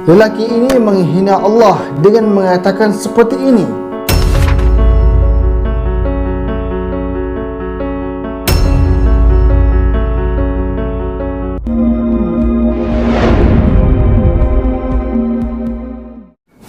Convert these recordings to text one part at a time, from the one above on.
Lelaki ini menghina Allah dengan mengatakan seperti ini.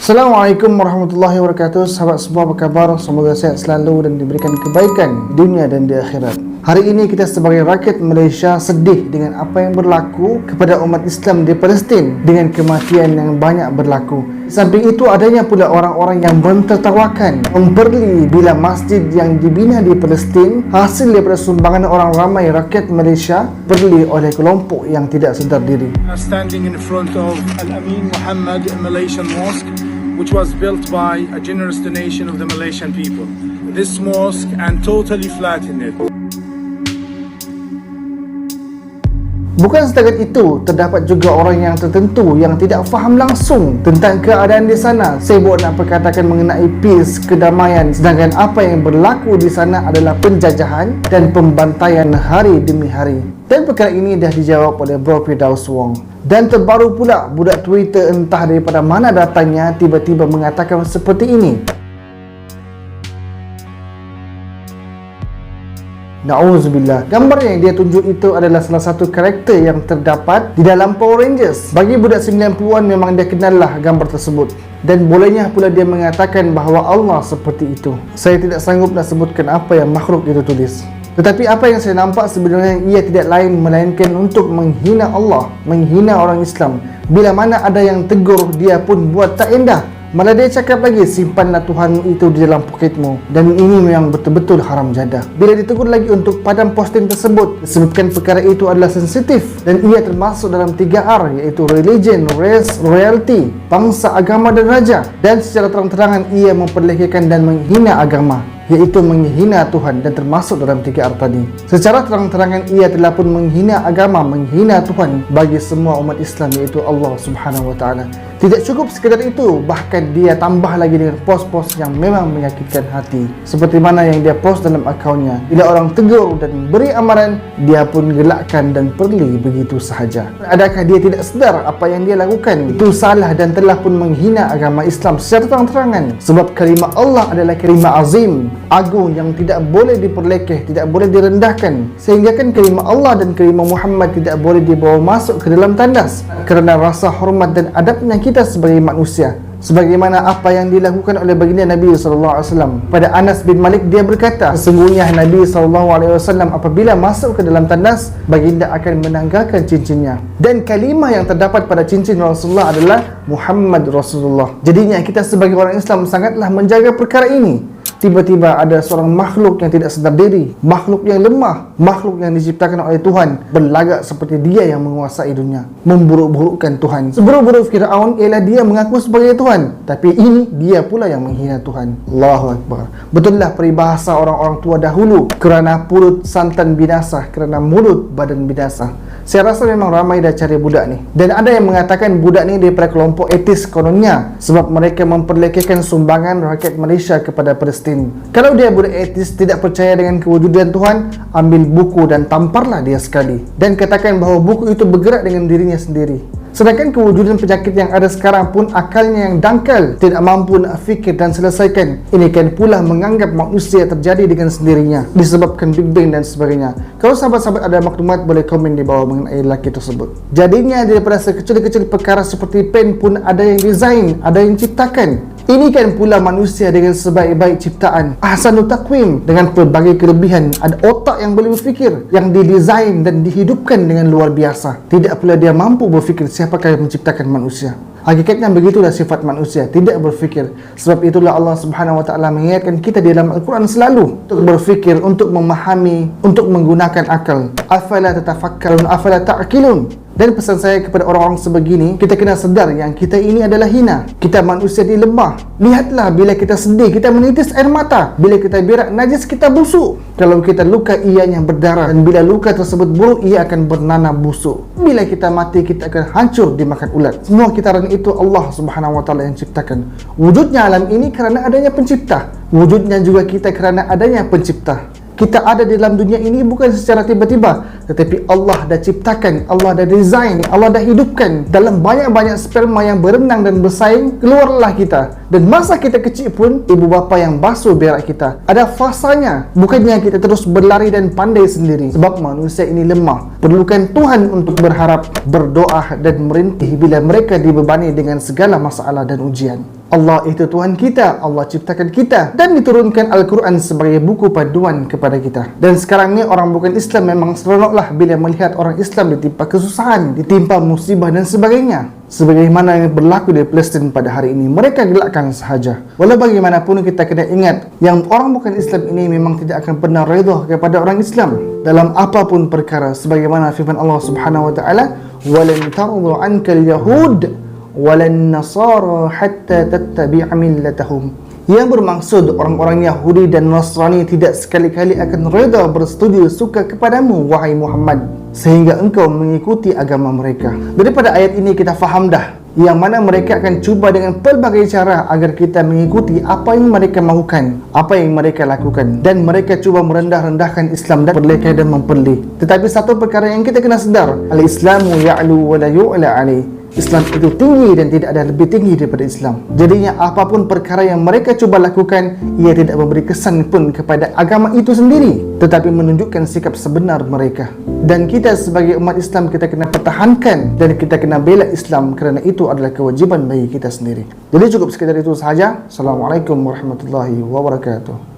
Assalamualaikum warahmatullahi wabarakatuh. Sahabat semua, apa khabar? Semoga sehat selalu dan diberikan kebaikan di dunia dan di akhirat. Hari ini kita sebagai rakyat Malaysia sedih dengan apa yang berlaku kepada umat Islam di Palestin dengan kematian yang banyak berlaku. Samping itu adanya pula orang-orang yang mentertawakan, memperli bila masjid yang dibina di Palestin hasil daripada sumbangan orang ramai rakyat Malaysia perli oleh kelompok yang tidak sedar diri. Standing in front of Al-Amin Muhammad Malaysian Mosque, which was built by a generous donation of the Malaysian people. This mosque and totally flatten it. Bukan setakat itu, terdapat juga orang yang tertentu yang tidak faham langsung tentang keadaan di sana. Sibuk nak perkatakan mengenai peace, kedamaian, sedangkan apa yang berlaku di sana adalah penjajahan dan pembantaian hari demi hari. Dan perkara ini dah dijawab oleh Bro Firdaus Wong. Dan terbaru pula, budak Twitter entah daripada mana datangnya tiba-tiba mengatakan seperti ini. Na'udzubillah. Gambar yang dia tunjuk itu adalah salah satu karakter yang terdapat di dalam Power Rangers. Bagi budak 90-an memang dia kenallah gambar tersebut. Dan bolehnya pula dia mengatakan bahawa Allah seperti itu. Saya tidak sanggup nak sebutkan apa yang makhluk itu tulis. Tetapi apa yang saya nampak sebenarnya ia tidak lain melainkan untuk menghina Allah, menghina orang Islam. Bila mana ada yang tegur, dia pun buat tak indah. Malah dia cakap lagi, simpanlah Tuhan itu di dalam poketmu. Dan ini memang betul-betul haram jadah. Bila ditegur lagi untuk padam posting tersebut, disebutkan perkara itu adalah sensitif dan ia termasuk dalam 3R, iaitu religion, race, royalty, bangsa, agama dan raja. Dan secara terang-terangan ia memperlekehkan dan menghina agama, iaitu menghina Tuhan, dan termasuk dalam 3R tadi. Secara terang-terangan ia telah pun menghina agama, menghina Tuhan bagi semua umat Islam, iaitu Allah Subhanahu Wa Taala. Tidak cukup sekadar itu, bahkan dia tambah lagi dengan post-post yang memang menyakitkan hati. Seperti mana yang dia post dalam akaunnya. Bila orang tegur dan beri amaran, dia pun gelakkan dan perli begitu sahaja. Adakah dia tidak sedar apa yang dia lakukan itu salah dan telah pun menghina agama Islam secara terang-terangan? Sebab kalimah Allah adalah kalimah azim, agung, yang tidak boleh diperlekeh, tidak boleh direndahkan. Sehingga kan kalimah Allah dan kalimah Muhammad tidak boleh dibawa masuk ke dalam tandas kerana rasa hormat dan adabnya kita sebagai manusia. Sebagaimana apa yang dilakukan oleh baginda Nabi SAW. Pada Anas bin Malik dia berkata, sesungguhnya Nabi SAW apabila masuk ke dalam tandas, baginda akan menanggalkan cincinnya. Dan kalimah yang terdapat pada cincin Rasulullah adalah Muhammad Rasulullah. Jadinya kita sebagai orang Islam sangatlah menjaga perkara ini. Tiba-tiba ada seorang makhluk yang tidak sedar diri, makhluk yang lemah, makhluk yang diciptakan oleh Tuhan, berlagak seperti dia yang menguasai dunia, memburuk-burukkan Tuhan. Seburuk-buruk Fir'aun ialah dia mengaku sebagai Tuhan, tapi ini dia pula yang menghina Tuhan. Allahu Akbar. Betullah peribahasa orang-orang tua dahulu, kerana perut santan binasa, kerana mulut badan binasa. Saya rasa memang ramai dah cari budak ni. Dan ada yang mengatakan budak ni daripada kelompok etis kononnya, sebab mereka memperlekehkan sumbangan rakyat Malaysia kepada Palestin. Kalau dia budak etis, tidak percaya dengan kewujudan Tuhan, ambil buku dan tamparlah dia sekali. Dan katakan bahawa buku itu bergerak dengan dirinya sendiri. Sedangkan kewujudan penyakit yang ada sekarang pun akalnya yang dangkal, tidak mampu nak fikir dan selesaikan. Ini kan pula menganggap manusia terjadi dengan sendirinya, disebabkan Big Bang dan sebagainya. Kalau sahabat-sahabat ada maklumat, boleh komen di bawah mengenai lelaki tersebut. Jadinya daripada sekecil-kecil perkara seperti pen pun ada yang design, ada yang ciptakan. Ini kan pula manusia dengan sebaik-baik ciptaan, ahsanut takwim, dengan pelbagai kelebihan. Ada otak yang boleh berfikir, yang didesain dan dihidupkan dengan luar biasa. Tidak pula dia mampu berfikir siapakah yang menciptakan manusia. Hakikatnya begitulah sifat manusia, tidak berfikir. Sebab itulah Allah Subhanahu Wa Taala mengingatkan kita di dalam Al-Quran selalu untuk berfikir, untuk memahami, untuk menggunakan akal. Afala tatafakkarun, afala ta'qilun. Dan pesan saya kepada orang-orang sebegini, kita kena sedar yang kita ini adalah hina. Kita manusia ini lemah. Lihatlah bila kita sedih, kita menitis air mata. Bila kita berak, najis kita busuk. Kalau kita luka, ianya berdarah. Dan bila luka tersebut buruk, ia akan bernanah busuk. Bila kita mati, kita akan hancur dimakan ulat. Semua kitaran itu Allah Subhanahu Wa Taala yang ciptakan. Wujudnya alam ini kerana adanya pencipta. Wujudnya juga kita kerana adanya pencipta. Kita ada di dalam dunia ini bukan secara tiba-tiba, tetapi Allah dah ciptakan, Allah dah design, Allah dah hidupkan. Dalam banyak-banyak sperma yang berenang dan bersaing, keluarlah kita. Dan masa kita kecil pun, ibu bapa yang basuh berak kita. Ada fasanya, bukannya kita terus berlari dan pandai sendiri. Sebab manusia ini lemah, perlukan Tuhan untuk berharap, berdoa dan merintih bila mereka dibebani dengan segala masalah dan ujian. Allah itu Tuhan kita, Allah ciptakan kita dan diturunkan Al-Quran sebagai buku panduan kepada kita. Dan sekarang ni orang bukan Islam memang seronoklah bila melihat orang Islam ditimpa kesusahan, ditimpa musibah dan sebagainya. Sebagaimana yang berlaku di Palestin pada hari ini, mereka gelakkan sahaja. Walau bagaimanapun kita kena ingat yang orang bukan Islam ini memang tidak akan pernah redha kepada orang Islam dalam apapun perkara, sebagaimana firman Allah Subhanahu wa taala, "Walan tardu 'ankal yahud walan nasara hatta tattabi'a millatahum." Yang bermaksud orang-orang Yahudi dan Nasrani tidak sekali-kali akan reda bersetuju suka kepadamu wahai Muhammad sehingga engkau mengikuti agama mereka. Daripada ayat ini kita faham dah yang mana mereka akan cuba dengan pelbagai cara agar kita mengikuti apa yang mereka mahukan, apa yang mereka lakukan, dan mereka cuba merendah-rendahkan Islam dan berlekai dan mempelih. Tetapi satu perkara yang kita kena sedar, al-Islamu ya'lu wa la yu'la alaih. Islam itu tinggi dan tidak ada lebih tinggi daripada Islam. Jadinya apapun perkara yang mereka cuba lakukan, ia tidak memberi kesan pun kepada agama itu sendiri, tetapi menunjukkan sikap sebenar mereka. Dan kita sebagai umat Islam, kita kena pertahankan dan kita kena bela Islam kerana itu adalah kewajiban bagi kita sendiri. Jadi cukup sekedar itu sahaja. Assalamualaikum warahmatullahi wabarakatuh.